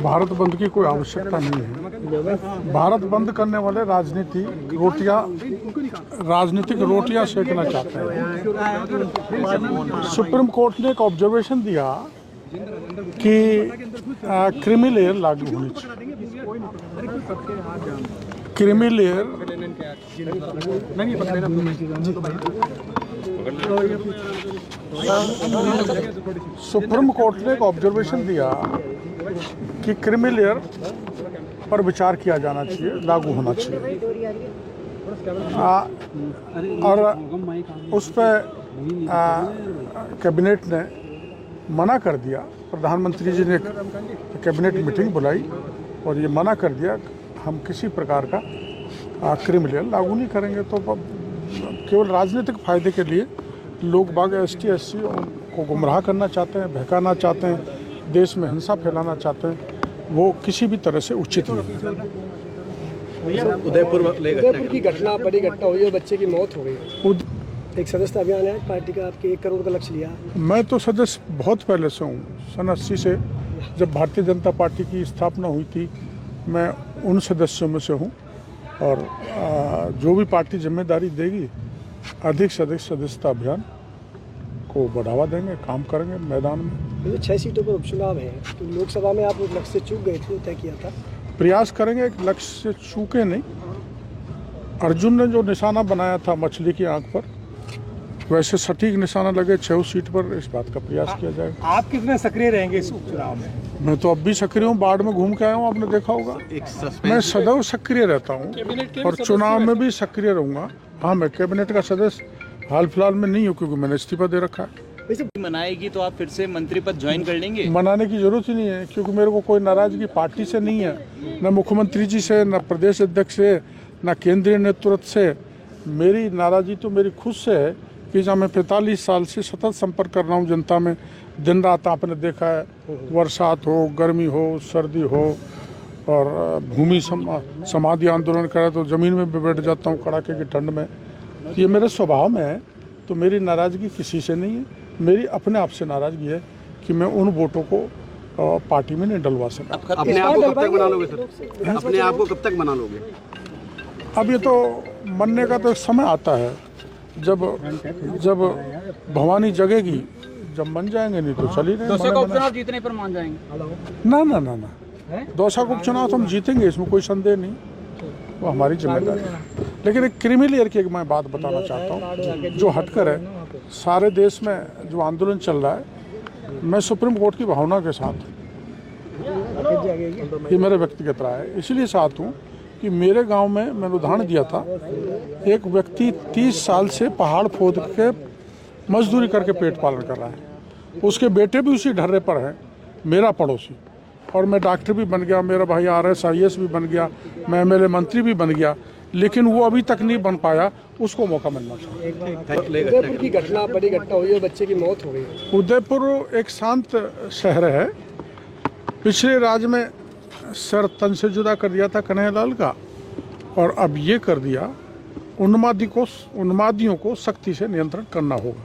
भारत बंद की कोई आवश्यकता नहीं है। भारत बंद करने वाले राजनीतिक रोटियां सेकना चाहते हैं। सुप्रीम कोर्ट ने एक ऑब्जर्वेशन दिया कि क्रीमी लेयर लागू होनी चाहिए। क्रीमी लेयर सुप्रीम कोर्ट ने एक ऑब्जर्वेशन दिया कि क्रीमी लेयर पर विचार किया जाना चाहिए, लागू होना चाहिए, और उस पर कैबिनेट ने मना कर दिया। प्रधानमंत्री जी ने कैबिनेट मीटिंग बुलाई और ये मना कर दिया हम किसी प्रकार का क्रीमी लेयर लागू नहीं करेंगे। तो केवल राजनीतिक फायदे के लिए लोग बाग ST SC को गुमराह करना चाहते हैं, बहकाना चाहते हैं, देश में हिंसा फैलाना चाहते हैं, वो किसी भी तरह से उचित नहीं है। उदयपुर की घटना, बड़ी घटना हुई है, बच्चे की मौत हो गई। एक सदस्यता अभियान है पार्टी का, आपके 1 करोड़ का लक्ष्य लिया। मैं तो सदस्य बहुत पहले से हूँ, सन 80 से जब भारतीय जनता पार्टी की स्थापना हुई थी, मैं उन सदस्यों में से हूँ। और जो भी पार्टी जिम्मेदारी देगी, अधिक से अधिक सदस्यता अभियान को बढ़ावा देंगे, काम करेंगे मैदान में। 6 सीटों पर उपचुनाव है, तो लोकसभा में आप लक्ष्य से चूक गए थे, तय किया था। प्रयास करेंगे, एक लक्ष्य से चूके नहीं। अर्जुन ने जो निशाना बनाया था मछली की आंख पर, वैसे सटीक निशाना लगे 6 सीट पर, इस बात का प्रयास किया जाएगा। आप कितने सक्रिय रहेंगे इस उपचुनाव में? मैं तो अब भी सक्रिय हूँ, बाढ़ में घूम के आया हूँ, आपने देखा होगा। मैं सदैव सक्रिय रहता हूँ और चुनाव में भी सक्रिय रहूँगा। हाँ, मैं कैबिनेट का सदस्य हाल फिलहाल में नहीं हूँ क्योंकि मैंने इस्तीफा दे रखा है। मनाएगी तो आप फिर से मंत्री पद ज्वाइन कर लेंगे? मनाने की जरूरत ही नहीं है, क्योंकि मेरे को कोई नाराजगी पार्टी से नहीं है, न मुख्यमंत्री जी से, न प्रदेश अध्यक्ष से, न केंद्रीय नेतृत्व से। मेरी नाराजगी तो मेरी खुद से है कि जहाँ मैं 45 साल से सतत संपर्क कर रहा हूँ जनता में, दिन रात आपने देखा है, बरसात हो, गर्मी हो, सर्दी हो, और भूमि समाधि आंदोलन करे तो ज़मीन में भी बैठ जाता हूँ कड़ाके की ठंड में। ये मेरे स्वभाव में है, तो मेरी नाराज़गी किसी से नहीं है। मेरी अपने आप से नाराज़गी है कि मैं उन वोटों को पार्टी में नहीं डलवा सका। अपने आप को कब तक बना लोगे सर? अपने आप को कब तक बना लोगे? अब ये तो बनने का तो एक समय आता है, जब भवानी जगेगी, जब बन जाएंगे, नहीं तो चली रहे। दौसा का उपचुनाव जीतने पर मान जाएंगे? ना, दौसा का उपचुनाव तो हम जीतेंगे, इसमें कोई संदेह नहीं, वो हमारी जिम्मेदारी है। लेकिन एक क्रीमी लेयर की एक मैं बात बताना चाहता हूँ जो हटकर है। सारे देश में जो आंदोलन चल रहा है, मैं सुप्रीम कोर्ट की भावना के साथ हूँ। ये मेरा व्यक्तिगत राय है, इसलिए साथ हूँ कि मेरे गांव में मैंने उदाहरण दिया था, एक व्यक्ति 30 साल से पहाड़ खोद के मजदूरी करके पेट पालन कर रहा है, उसके बेटे भी उसी ढर्रे पर हैं, मेरा पड़ोसी। और मैं डॉक्टर भी बन गया, मेरा भाई RS IAS भी बन गया, मैं MLA मंत्री भी बन गया, लेकिन वो अभी तक नहीं बन पाया, उसको मौका मिलना चाहिए। उदयपुर की घटना, बड़ी घटना हुई है, बच्चे की मौत हो गई। उदयपुर एक शांत शहर है। पिछले राज्य में सर तन से जुदा कर दिया था कन्हैयालाल का, और अब ये कर दिया। उन्मादियों को सख्ती से नियंत्रण करना होगा।